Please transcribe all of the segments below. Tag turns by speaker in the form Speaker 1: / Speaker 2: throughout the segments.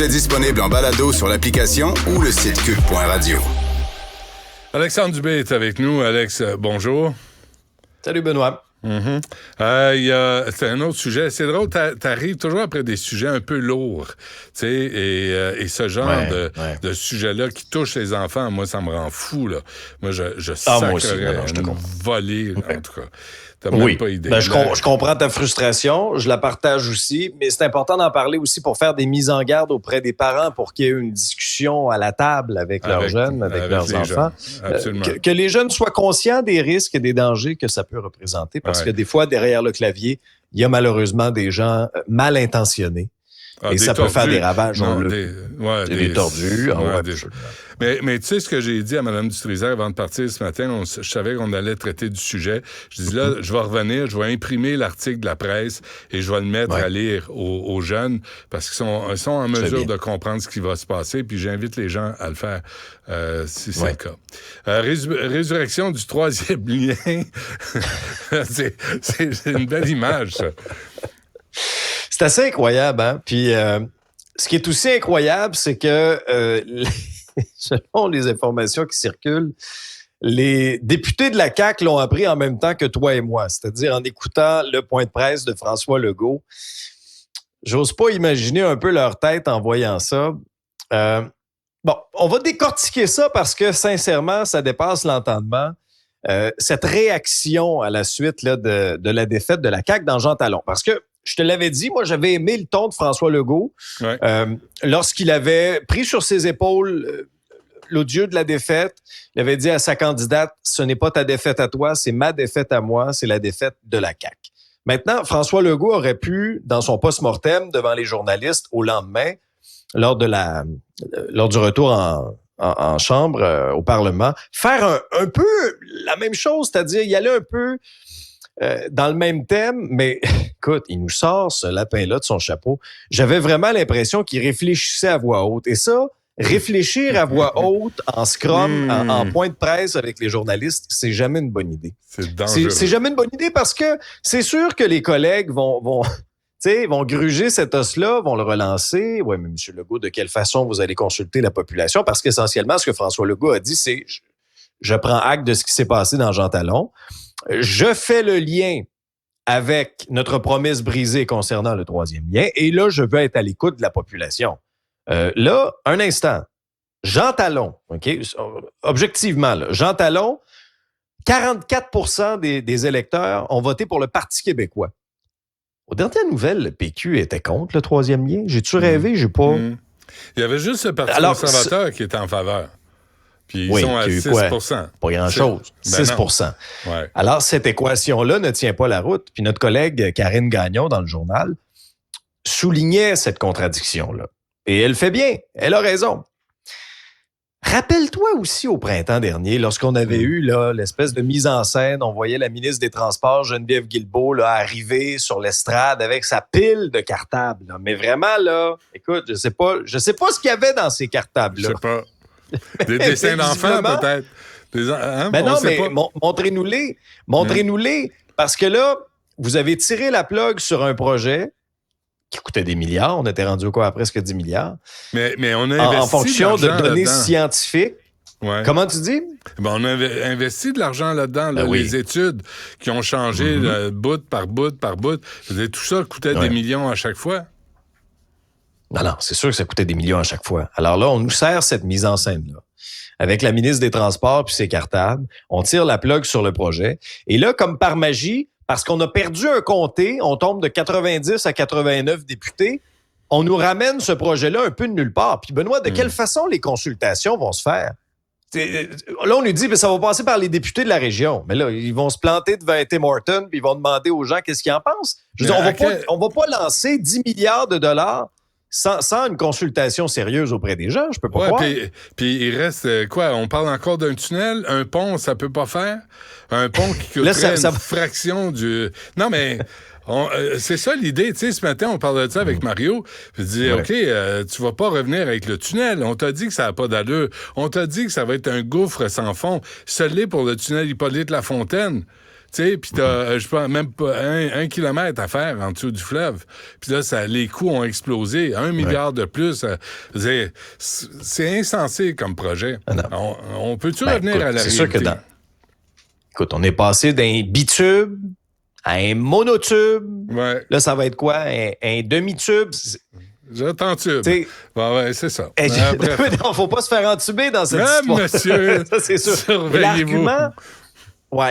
Speaker 1: est disponible en balado sur l'application ou le site cube.radio.
Speaker 2: Alexandre Dubé est avec nous. Alex, bonjour.
Speaker 3: Salut Benoît.
Speaker 2: C'est un autre sujet. C'est drôle, t'arrives toujours après des sujets un peu lourds, tu sais, et ce genre de sujet-là qui touche les enfants, moi, ça me rend fou, là. Moi, je sacrerais une volée, en tout cas. T'as même pas idée.
Speaker 3: Ben, je comprends ta frustration, je la partage aussi, mais c'est important d'en parler aussi pour faire des mises en garde auprès des parents pour qu'il y ait une discussion à la table avec leurs jeunes, avec leurs enfants.
Speaker 2: Absolument.
Speaker 3: Que les jeunes soient conscients des risques et des dangers que ça peut représenter, parce que des fois, derrière le clavier, il y a malheureusement des gens mal intentionnés. Et ça peut faire des ravages. Des tordus.
Speaker 2: Mais tu sais ce que j'ai dit à Mme Dutrisac avant de partir ce matin, je savais qu'on allait traiter du sujet. Je dis là, je vais revenir, je vais imprimer l'article de la presse et je vais le mettre à lire aux jeunes parce qu'ils sont en mesure de comprendre ce qui va se passer. Puis j'invite les gens à le faire si c'est le cas. Résurrection du troisième lien. c'est une belle image, ça.
Speaker 3: C'est assez incroyable, hein? Puis, ce qui est aussi incroyable, c'est que, selon les informations qui circulent, les députés de la CAQ l'ont appris en même temps que toi et moi, c'est-à-dire en écoutant le point de presse de François Legault. J'ose pas imaginer un peu leur tête en voyant ça. Bon, on va décortiquer ça parce que, sincèrement, ça dépasse l'entendement. Cette réaction à la suite là, de la défaite de la CAQ dans Jean Talon. Parce que, je te l'avais dit, moi, j'avais aimé le ton de François Legault lorsqu'il avait pris sur ses épaules l'odieux de la défaite. Il avait dit à sa candidate, ce n'est pas ta défaite à toi, c'est ma défaite à moi, c'est la défaite de la CAQ. Maintenant, François Legault aurait pu, dans son post-mortem devant les journalistes au lendemain, lors du retour en chambre au Parlement, faire un peu la même chose, c'est-à-dire y aller un peu dans le même thème, mais écoute, il nous sort ce lapin-là de son chapeau. J'avais vraiment l'impression qu'il réfléchissait à voix haute. Et ça, réfléchir à voix haute en scrum, en point de presse avec les journalistes, c'est jamais une bonne idée.
Speaker 2: C'est dangereux.
Speaker 3: C'est jamais une bonne idée parce que c'est sûr que les collègues vont gruger cet os-là, vont le relancer. Ouais, mais M. Legault, de quelle façon vous allez consulter la population? Parce qu'essentiellement, ce que François Legault a dit, c'est je prends acte de ce qui s'est passé dans Jean Talon. Je fais le lien avec notre promesse brisée concernant le troisième lien. Et là, je veux être à l'écoute de la population. Là, un instant. Jean Talon, OK? Objectivement, là, Jean Talon, 44% des électeurs ont voté pour le Parti québécois. Aux dernières nouvelles, le PQ était contre le troisième lien. J'ai-tu rêvé? J'ai pas...
Speaker 2: Il y avait juste le Parti conservateur qui était en faveur. Puis ils sont à 6%.
Speaker 3: Pas grand-chose. 6%.
Speaker 2: Ouais.
Speaker 3: Alors, cette équation-là ne tient pas la route. Puis notre collègue Karine Gagnon, dans le journal, soulignait cette contradiction-là. Et elle fait bien. Elle a raison. Rappelle-toi aussi au printemps dernier, lorsqu'on avait eu là, l'espèce de mise en scène, on voyait la ministre des Transports, Geneviève Guilbeault, là, arriver sur l'estrade avec sa pile de cartables. Là. Mais vraiment, là, écoute, je sais pas ce qu'il y avait dans ces cartables-là.
Speaker 2: Je sais pas. Des dessins d'enfants, peut-être.
Speaker 3: Montrez-nous-les. Montrez-nous-les. Parce que là, vous avez tiré la plug sur un projet qui coûtait des milliards. On était rendu à presque 10 milliards.
Speaker 2: Mais on a investi
Speaker 3: en fonction de données
Speaker 2: là-dedans.
Speaker 3: Scientifiques. Ouais. Comment tu dis?
Speaker 2: On a investi de l'argent là-dedans, les études qui ont changé bout par bout par bout. Tout ça coûtait des millions à chaque fois.
Speaker 3: Non, c'est sûr que ça coûtait des millions à chaque fois. Alors là, on nous sert cette mise en scène-là. Avec la ministre des Transports puis ses cartables, on tire la plug sur le projet. Et là, comme par magie, parce qu'on a perdu un comté, on tombe de 90 à 89 députés, on nous ramène ce projet-là un peu de nulle part. Puis Benoît, de quelle façon les consultations vont se faire? Là, on nous dit que ça va passer par les députés de la région. Mais là, ils vont se planter devant Tim Hortons puis ils vont demander aux gens qu'est-ce qu'ils en pensent. Je veux dire, on va pas lancer 10 milliards de dollars sans une consultation sérieuse auprès des gens, je peux pas croire.
Speaker 2: Puis il reste quoi? On parle encore d'un tunnel? Un pont, ça peut pas faire? Un pont qui coûterait une fraction du... Non, mais... c'est ça l'idée. Tu sais, ce matin, on parlait de ça avec Mario. Je dis, OK, tu vas pas revenir avec le tunnel. On t'a dit que ça n'a pas d'allure. On t'a dit que ça va être un gouffre sans fond. Ça l'est pour le tunnel Hippolyte-Lafontaine. sais, puis t'as, je pense, même pas un kilomètre à faire en dessous du fleuve. Puis là, les coûts ont explosé. 1 milliard de plus. C'est insensé comme projet. On peut-tu revenir à la réalité?
Speaker 3: C'est sûr que Écoute, on est passé d'un bitube à un monotube.
Speaker 2: Ouais.
Speaker 3: Là, ça va être quoi? Un demi-tube?
Speaker 2: J'attends tube. Ouais, c'est ça.
Speaker 3: Non, faut pas se faire entuber dans cette histoire.
Speaker 2: Monsieur,
Speaker 3: ça, c'est sûr.
Speaker 2: Surveillez-vous.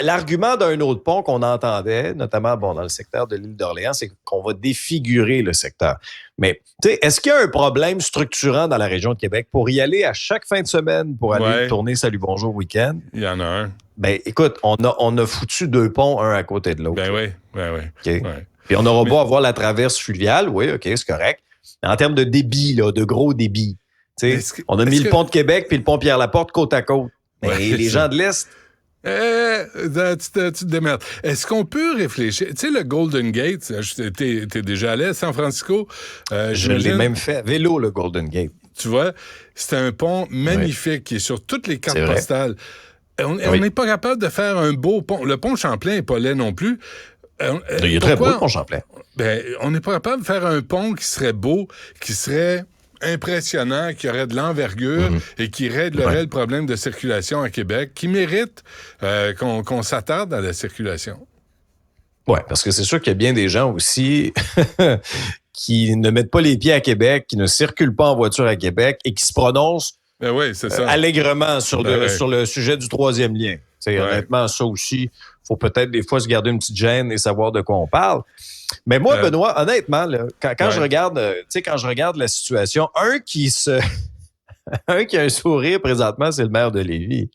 Speaker 3: L'argument d'un autre pont qu'on entendait, notamment dans le secteur de l'île d'Orléans, c'est qu'on va défigurer le secteur. Mais est-ce qu'il y a un problème structurant dans la région de Québec pour y aller à chaque fin de semaine pour aller tourner Salut Bonjour Week-end?
Speaker 2: Il y en a un.
Speaker 3: Ben, écoute, on a foutu 2 ponts, un à côté de l'autre.
Speaker 2: Ben oui.
Speaker 3: Okay? Ouais. Puis on aura beau avoir la traverse fluviale, oui, OK, c'est correct. Mais en termes de débit, là, de gros débit, on a mis le pont de Québec puis le pont Pierre-Laporte côte à côte. Mais les gens de l'Est...
Speaker 2: tu te démerdes. Est-ce qu'on peut réfléchir? Tu sais, le Golden Gate, t'es déjà allé à San Francisco?
Speaker 3: Je l'ai même fait à vélo, le Golden Gate.
Speaker 2: Tu vois, c'est un pont magnifique qui est sur toutes les cartes postales. On n'est pas capable de faire un beau pont. Le pont Champlain n'est pas laid non plus.
Speaker 3: Il est très beau, le pont Champlain.
Speaker 2: Ben, on n'est pas capable de faire un pont qui serait beau, qui serait impressionnant, qui aurait de l'envergure et qui réglerait le problème de circulation à Québec, qui mérite qu'on s'attarde à la circulation.
Speaker 3: Oui, parce que c'est sûr qu'il y a bien des gens aussi qui ne mettent pas les pieds à Québec, qui ne circulent pas en voiture à Québec et qui se prononcent allègrement sur le sujet du troisième lien. Honnêtement, ça aussi, il faut peut-être des fois se garder une petite gêne et savoir de quoi on parle. Mais moi, Benoît, honnêtement, là, quand je regarde, la situation, un qui a un sourire présentement, c'est le maire de Lévis.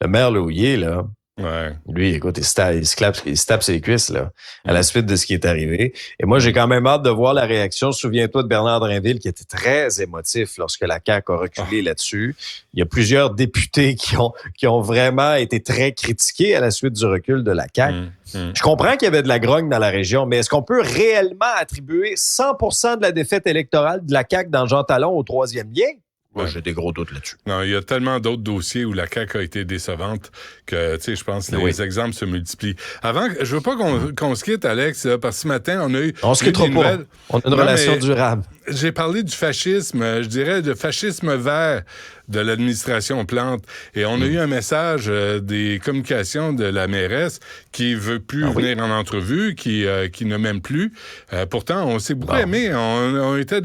Speaker 3: Le maire Louillet, là.
Speaker 2: Ouais.
Speaker 3: Lui, écoute, il se tape ses cuisses, là, à la suite de ce qui est arrivé. Et moi, j'ai quand même hâte de voir la réaction. Souviens-toi de Bernard Drinville, qui était très émotif lorsque la CAQ a reculé là-dessus. Il y a plusieurs députés qui ont vraiment été très critiqués à la suite du recul de la CAQ. Je comprends qu'il y avait de la grogne dans la région, mais est-ce qu'on peut réellement attribuer 100% de la défaite électorale de la CAQ dans Jean Talon au troisième lien? Moi, j'ai des gros doutes là-dessus.
Speaker 2: Non, il y a tellement d'autres dossiers où la CAQ a été décevante que, tu sais, je pense que les exemples se multiplient. Avant, je veux pas qu'on se quitte, Alex, là, parce que ce matin, on a eu...
Speaker 3: On se quittera pas. On a une relation durable.
Speaker 2: J'ai parlé du fascisme, je dirais, de fascisme vert de l'administration Plante. Et on a eu un message des communications de la mairesse qui veut plus venir en entrevue, qui ne m'aime plus. Pourtant, on s'est beaucoup aimés. On était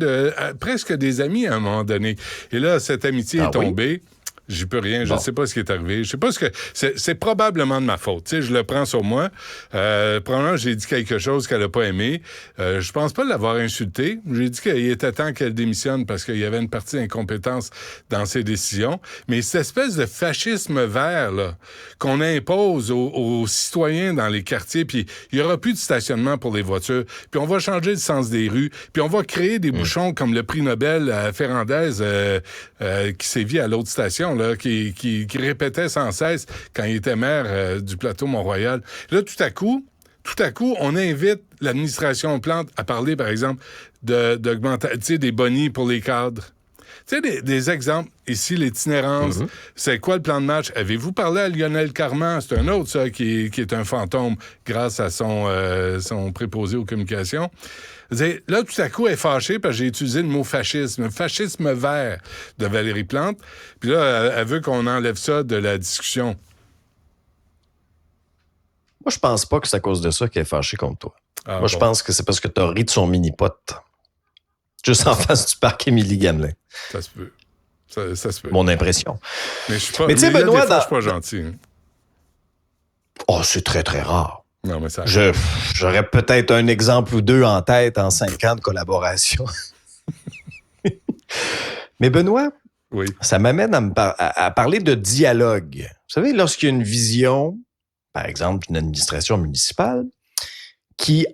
Speaker 2: presque des amis à un moment donné. Et là, cette amitié est tombée. J'y peux rien, je ne sais pas ce qui est arrivé. Je sais pas ce que... C'est probablement de ma faute. Tu sais, je le prends sur moi. Probablement, j'ai dit quelque chose qu'elle n'a pas aimé. Je pense pas l'avoir insulté. J'ai dit qu'il était temps qu'elle démissionne parce qu'il y avait une partie d'incompétence dans ses décisions. Mais cette espèce de fascisme vert, là, qu'on impose aux citoyens dans les quartiers, puis il y aura plus de stationnement pour les voitures, puis on va changer le sens des rues, puis on va créer des bouchons comme le prix Nobel à Ferrandez qui sévit à l'autre station, là, qui répétait sans cesse quand il était maire du plateau Mont-Royal. Là, tout à coup, on invite l'administration Plante à parler, par exemple, d'augmenter des bonis pour les cadres. Tu sais, des exemples. Ici, l'itinérance. C'est quoi le plan de match? Avez-vous parlé à Lionel Carman? C'est un autre, ça, qui est un fantôme grâce à son préposé aux communications. Là, tout à coup, elle est fâchée parce que j'ai utilisé le mot fascisme. Fascisme vert de Valérie Plante. Puis là, elle veut qu'on enlève ça de la discussion.
Speaker 3: Moi, je pense pas que c'est à cause de ça qu'elle est fâchée contre toi. Je pense que c'est parce que tu as ri de son mini-pot. Juste en face du parc Émilie-Gamelin.
Speaker 2: Ça se peut. Ça se peut.
Speaker 3: Mon impression.
Speaker 2: Mais je suis pas...
Speaker 3: Mais tu sais, Benoît...
Speaker 2: je suis pas gentil. Hein.
Speaker 3: Oh, c'est très, très rare.
Speaker 2: Non, mais ça...
Speaker 3: J'aurais peut-être un exemple ou deux en tête en 5 ans de collaboration. Mais Benoît, ça m'amène à parler de dialogue. Vous savez, lorsqu'il y a une vision, par exemple, d'une administration municipale, qui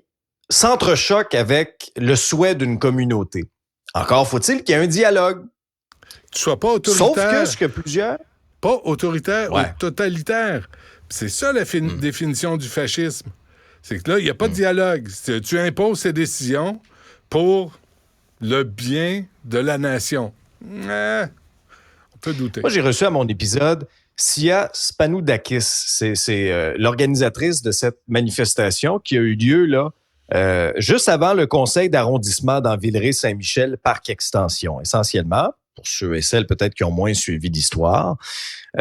Speaker 3: s'entrechoque avec le souhait d'une communauté. Encore faut-il qu'il y ait un dialogue.
Speaker 2: Tu sois pas autoritaire.
Speaker 3: Sauf que ce que plusieurs...
Speaker 2: Pas autoritaire ou totalitaire. C'est ça la définition du fascisme. C'est que là, il n'y a pas de dialogue. Tu imposes ces décisions pour le bien de la nation. On peut douter.
Speaker 3: Moi, j'ai reçu à mon épisode Sia Spanoudakis, c'est l'organisatrice de cette manifestation qui a eu lieu là juste avant le conseil d'arrondissement dans Villeray-Saint-Michel, Parc Extension. Essentiellement, pour ceux et celles peut-être qui ont moins suivi l'histoire,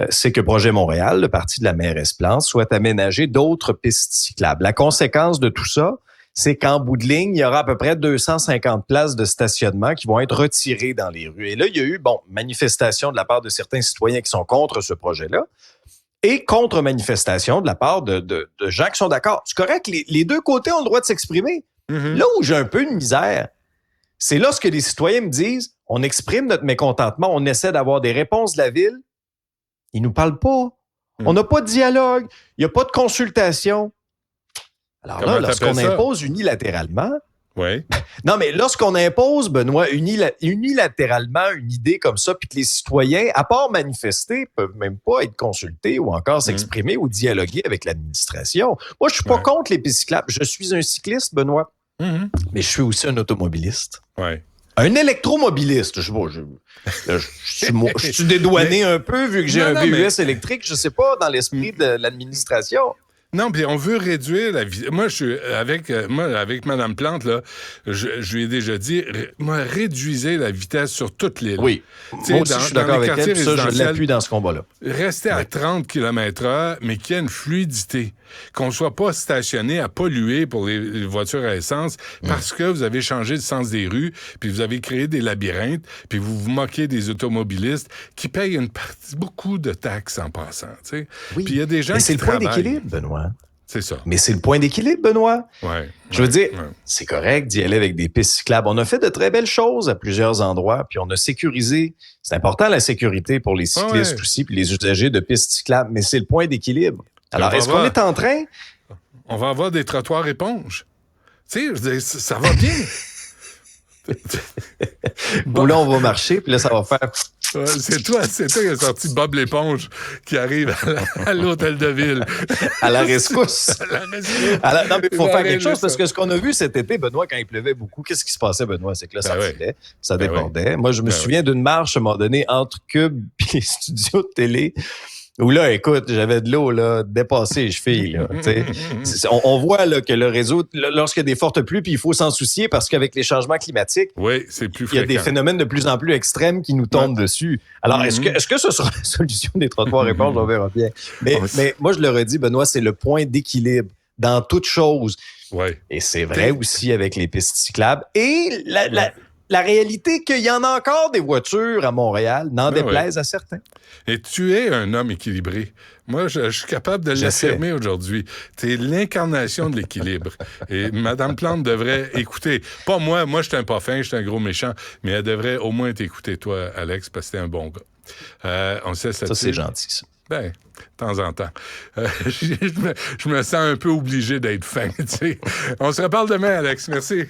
Speaker 3: c'est que Projet Montréal, le parti de la mairesse Plante, souhaite aménager d'autres pistes cyclables. La conséquence de tout ça, c'est qu'en bout de ligne, il y aura à peu près 250 places de stationnement qui vont être retirées dans les rues. Et là, il y a eu, manifestation de la part de certains citoyens qui sont contre ce projet-là et contre-manifestation de la part de gens qui sont d'accord. C'est correct, les deux côtés ont le droit de s'exprimer. Mm-hmm. Là où j'ai un peu de misère, c'est lorsque les citoyens me disent, on exprime notre mécontentement, on essaie d'avoir des réponses de la ville, ils nous parlent pas. On n'a pas de dialogue, il n'y a pas de consultation. Alors là, lorsqu'on impose unilatéralement...
Speaker 2: Oui.
Speaker 3: Non, mais lorsqu'on impose, Benoît, unilatéralement une idée comme ça, puis que les citoyens, à part manifester, peuvent même pas être consultés ou encore s'exprimer ou dialoguer avec l'administration. Moi, je suis pas contre les pistes cyclables. Je suis un cycliste, Benoît, mais je suis aussi un automobiliste.
Speaker 2: Oui.
Speaker 3: Un électromobiliste. Je suis dédouané un peu vu que j'ai un VUS électrique. Je sais pas, dans l'esprit de l'administration.
Speaker 2: Non, puis on veut réduire la vitesse. Moi, je suis avec Mme Plante, là, je lui ai déjà dit, réduisez la vitesse sur toute l'île.
Speaker 3: Oui. Moi aussi, je suis d'accord avec elle, ça, je l'appuie dans ce combat-là.
Speaker 2: Restez à 30 km/h, mais qu'il y ait une fluidité. Qu'on ne soit pas stationné à polluer pour les voitures à essence parce que vous avez changé le sens des rues, puis vous avez créé des labyrinthes, puis vous vous moquez des automobilistes qui payent beaucoup de taxes en passant. Tu sais. Oui. Puis il y a des gens qui
Speaker 3: c'est le point d'équilibre, Benoît.
Speaker 2: C'est ça.
Speaker 3: Mais c'est le point d'équilibre, Benoît.
Speaker 2: Ouais,
Speaker 3: je veux dire, c'est correct d'y aller avec des pistes cyclables. On a fait de très belles choses à plusieurs endroits, puis on a sécurisé. C'est important, la sécurité pour les cyclistes aussi, puis les usagers de pistes cyclables, mais c'est le point d'équilibre. Alors, est-ce qu'on est en train...
Speaker 2: On va avoir des trottoirs éponges. Tu sais, je veux dire, ça va bien.
Speaker 3: Bon, là, on va marcher, puis là, ça va faire...
Speaker 2: Ouais, c'est toi qui as sorti Bob l'éponge qui arrive à l'hôtel de ville.
Speaker 3: À la rescousse. Non, mais il faut faire quelque chose,
Speaker 2: ça.
Speaker 3: parce que ce qu'on a vu cet été, Benoît, quand il pleuvait beaucoup, qu'est-ce qui se passait, Benoît? C'est que là, ça filait, ça débordait. Moi, je me souviens d'une marche, à un moment donné, entre Cube et les studios de télé, où là, écoute, j'avais de l'eau là, dépassé les chevilles. Là, on voit là, que le réseau, lorsqu'il y a des fortes pluies, puis il faut s'en soucier parce qu'avec les changements climatiques,
Speaker 2: c'est plus
Speaker 3: il y a des phénomènes de plus en plus extrêmes qui nous tombent dessus. Alors, est-ce que ce sera la solution des trottoirs éponges? On verra bien. Mais moi, je le redis, Benoît, c'est le point d'équilibre dans toute chose.
Speaker 2: Ouais.
Speaker 3: Et c'est vrai aussi avec les pistes cyclables. Et la réalité qu'il y en a encore des voitures à Montréal, n'en déplaise à certains.
Speaker 2: Et tu es un homme équilibré. Moi, je suis capable de l'affirmer aujourd'hui. Tu es l'incarnation de l'équilibre. Et Mme Plante devrait écouter. Pas moi. Moi, je suis un pas fin, je suis un gros méchant. Mais elle devrait au moins t'écouter, toi, Alex, parce que t'es un bon gars. On sait ça,
Speaker 3: c'est gentil, ça.
Speaker 2: Ben, de temps en temps. Je me sens un peu obligé d'être fin, tu sais. On se reparle demain, Alex. Merci.